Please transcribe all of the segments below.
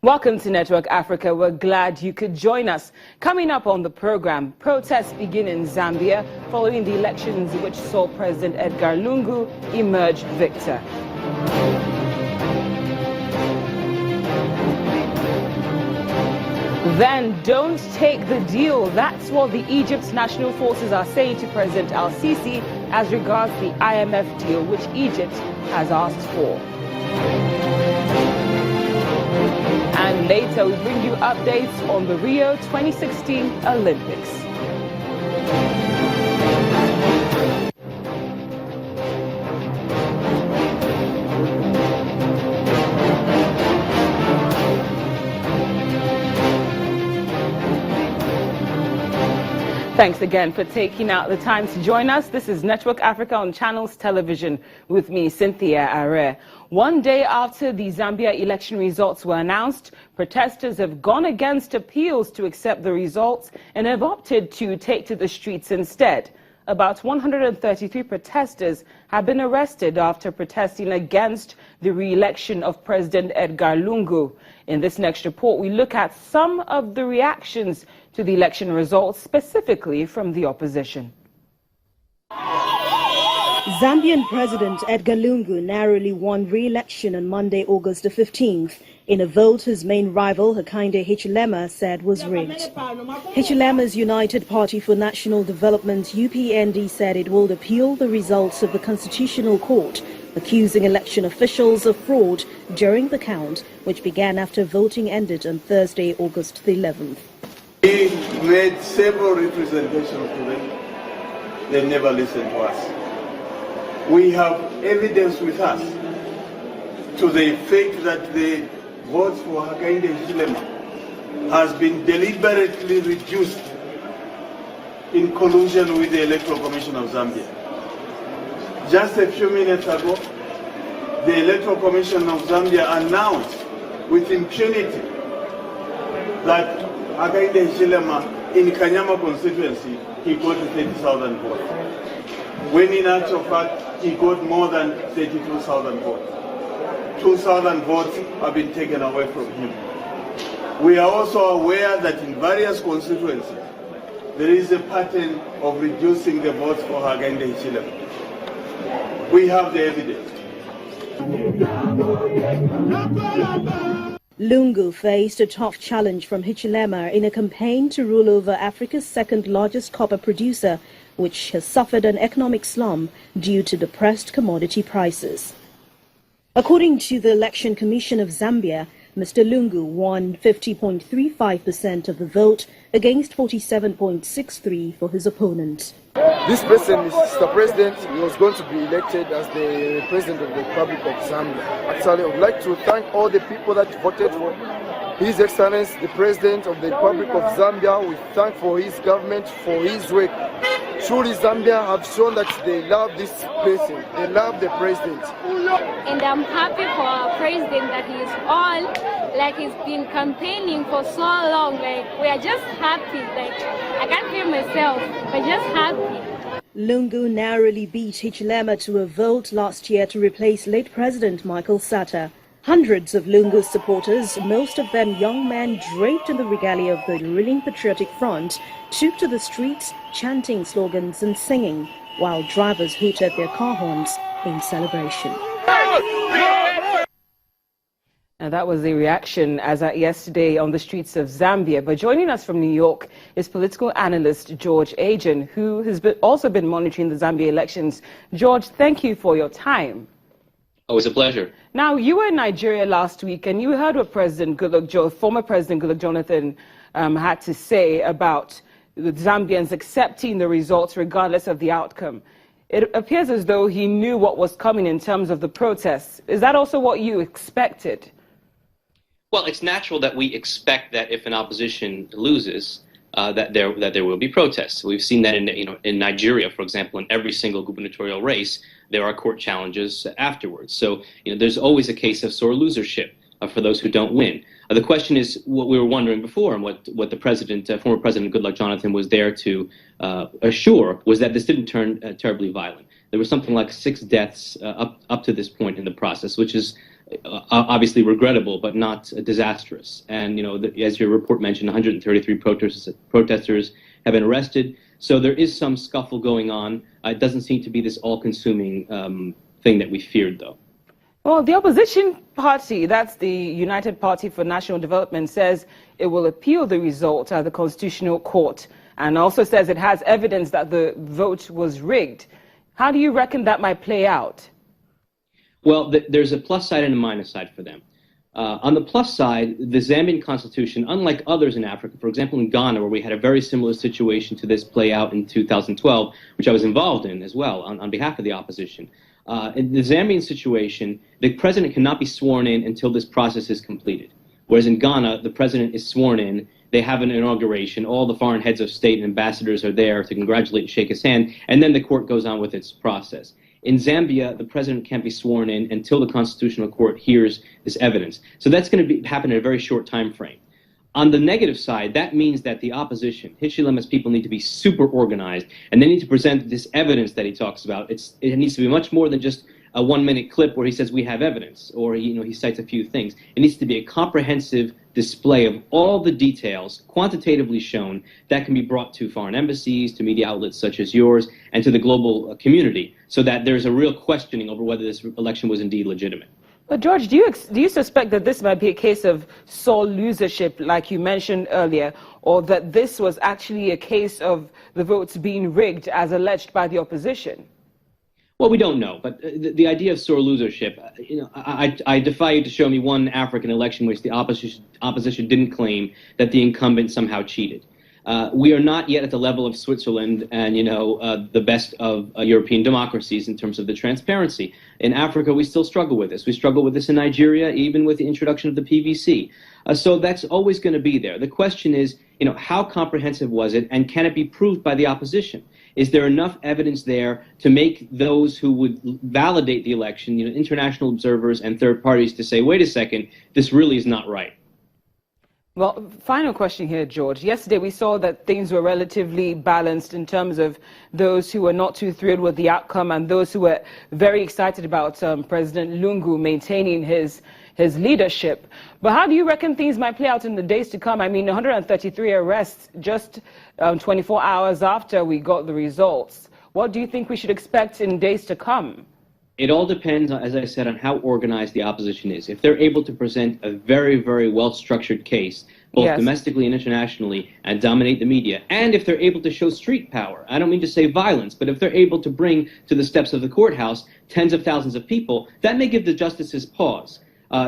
Welcome to Network Africa. We're glad you could join us. Coming up on the program, protests begin in Zambia following the elections which saw President Edgar Lungu emerge victor. Then don't take the deal. That's what the Egypt's national forces are saying to President al-Sisi as regards the IMF deal which Egypt has asked for. And later we bring you updates on the Rio 2016 Olympics. Thanks again for taking out the time to join us. This is Network Africa on Channels Television with me, Cynthia Are. One day after the Zambia election results were announced, protesters have gone against appeals to accept the results and have opted to take to the streets instead. About 133 protesters have been arrested after protesting against the re-election of President Edgar Lungu. In this next report, we look at some of the reactions to the election results, specifically from the opposition. Zambian President Edgar Lungu narrowly won re-election on Monday, August the 15th, in a vote his main rival, Hakainde Hichilema, said was rigged. Hichilema's United Party for National Development, UPND, said it will appeal the results of the Constitutional Court, accusing election officials of fraud during the count, which began after voting ended on Thursday, August the 11th. We made several representations to them. They never listened to us. We have evidence with us to the effect that the votes for Hakainde Hichilema has been deliberately reduced in collusion with the Electoral Commission of Zambia. Just a few minutes ago, the Electoral Commission of Zambia announced with impunity that Hakainde Hichilema in Kanyama constituency, he got 30,000 votes. When in actual fact, he got more than 32,000 votes. 2,000 votes have been taken away from him. We are also aware that in various constituencies, there is a pattern of reducing the votes for Hakainde Hichilema. We have the evidence. Lungu faced a tough challenge from Hichilema in a campaign to rule over Africa's second largest copper producer, which has suffered an economic slump due to depressed commodity prices. According to the Election Commission of Zambia, Mr. Lungu won 50.35% of the vote against 47.63% for his opponent. This person is Mr. President. He was going to be elected as the President of the Republic of Zambia. Actually, I would like to thank all the people that voted for His Excellency, the President of the Republic of Zambia. We thank for his government, for his work. Truly, Zambia have shown that they love this person. They love the president. And I'm happy for our president that he is on, like he's been campaigning for so long. Like, we are just happy. Like, I can't hear myself, but just happy. Lungu narrowly beat Hichilema to a vote last year to replace late President Michael Sata. Hundreds of Lungu's supporters, most of them young men draped in the regalia of the ruling Patriotic Front, took to the streets chanting slogans and singing, while drivers hooted their car horns in celebration. And that was the reaction as at yesterday on the streets of Zambia. But joining us from New York is political analyst George Agen, who has also been monitoring the Zambia elections. George, thank you for your time. Oh, it's a pleasure. Now, you were in Nigeria last week and you heard what former President Goodluck Jonathan had to say about the Zambians accepting the results regardless of the outcome. It appears as though he knew what was coming in terms of the protests. Is that also what you expected? Well, it's natural that we expect that if an opposition loses, that there will be protests. We've seen that in Nigeria, for example, in every single gubernatorial race, there are court challenges afterwards. So there's always a case of sore losership for those who don't win. The question is what we were wondering before, and what the former President Goodluck Jonathan was there to assure was that this didn't turn terribly violent. There was something like 6 deaths up to this point in the process, which is obviously regrettable, but not disastrous. And, as your report mentioned, 133 protesters have been arrested. So there is some scuffle going on. It doesn't seem to be this all-consuming thing that we feared, though. Well, the opposition party, that's the United Party for National Development, says it will appeal the result at the Constitutional Court and also says it has evidence that the vote was rigged. How do you reckon that might play out? Well, there's a plus side and a minus side for them. On the plus side, the Zambian constitution, unlike others in Africa, for example in Ghana, where we had a very similar situation to this play out in 2012, which I was involved in as well on behalf of the opposition. In the Zambian situation, the president cannot be sworn in until this process is completed. Whereas in Ghana, the president is sworn in, they have an inauguration, all the foreign heads of state and ambassadors are there to congratulate and shake his hand, and then the court goes on with its process. In Zambia, the president can't be sworn in until the Constitutional Court hears this evidence. So that's going to happen in a very short time frame. On the negative side, that means that the opposition, Hichilema's people, need to be super organized, and they need to present this evidence that he talks about. It needs to be much more than just a 1-minute clip where he says we have evidence, or he cites a few things. It needs to be a comprehensive display of all the details, quantitatively shown, that can be brought to foreign embassies, to media outlets such as yours, and to the global community, so that there's a real questioning over whether this election was indeed legitimate. But George, do you suspect that this might be a case of sole losership, like you mentioned earlier, or that this was actually a case of the votes being rigged as alleged by the opposition? Well, we don't know, but the idea of sore losership, I defy you to show me one African election which the opposition didn't claim that the incumbent somehow cheated. We are not yet at the level of Switzerland and, the best of European democracies in terms of the transparency. In Africa, we still struggle with this. We struggle with this in Nigeria, even with the introduction of the PVC. So that's always going to be there. The question is, how comprehensive was it, and can it be proved by the opposition? Is there enough evidence there to make those who would validate the election, international observers and third parties, to say, wait a second, this really is not right? Well, final question here, George. Yesterday we saw that things were relatively balanced in terms of those who were not too thrilled with the outcome and those who were very excited about President Lungu maintaining his leadership. But how do you reckon things might play out in the days to come? I mean, 133 arrests just 24 hours after we got the results. What do you think we should expect in days to come? It all depends, as I said, on how organized the opposition is. If they're able to present a very, very well-structured case, both domestically and internationally, and dominate the media, and if they're able to show street power, I don't mean to say violence, but if they're able to bring to the steps of the courthouse tens of thousands of people, that may give the justices pause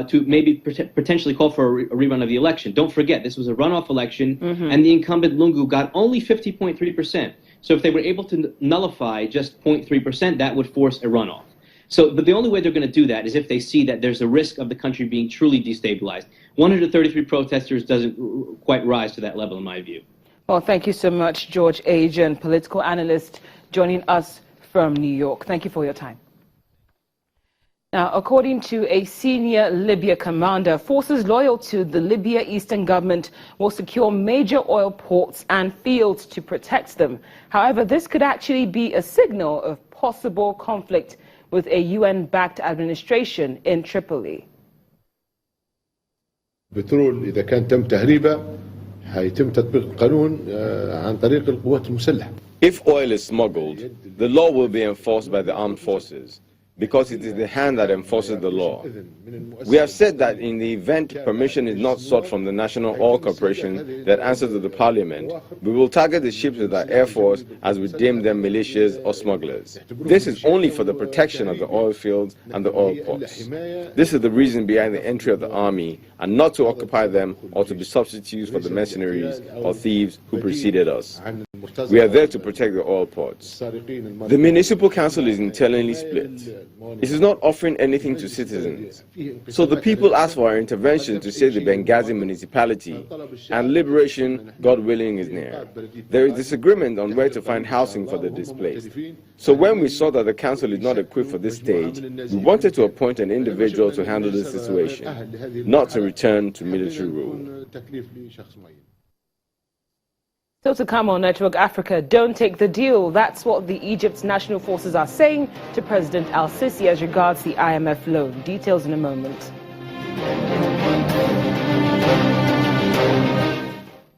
to maybe potentially call for a rerun of the election. Don't forget, this was a runoff election, and the incumbent Lungu got only 50.3%. So if they were able to nullify just 0.3%, that would force a runoff. But the only way they're going to do that is if they see that there's a risk of the country being truly destabilized. 133 protesters doesn't quite rise to that level, in my view. Well, thank you so much, George Ajan, political analyst, joining us from New York. Thank you for your time. Now, according to a senior Libya commander, forces loyal to the Libya Eastern government will secure major oil ports and fields to protect them. However, this could actually be a signal of possible conflict with a UN-backed administration in Tripoli. بترول إذا كان تم تهريبه هيتم تطبيق القانون عن طريق القوات المسلحة. If oil is smuggled, the law will be enforced by the armed forces, because it is the hand that enforces the law. We have said that in the event permission is not sought from the National Oil Corporation that answers to the parliament, we will target the ships with our air force as we deem them militias or smugglers. This is only for the protection of the oil fields and the oil ports. This is the reason behind the entry of the army, and not to occupy them or to be substitutes for the mercenaries or thieves who preceded us. We are there to protect the oil ports. The municipal council is internally split. It is not offering anything to citizens. So the people ask for our intervention to save the Benghazi municipality, and liberation, God willing, is near. There is disagreement on where to find housing for the displaced. So when we saw that the council is not equipped for this stage, we wanted to appoint an individual to handle the situation, not to return to military rule. So to come on Network Africa, don't take the deal. That's what the Egypt's national forces are saying to President Al-Sisi as regards the IMF loan. Details in a moment.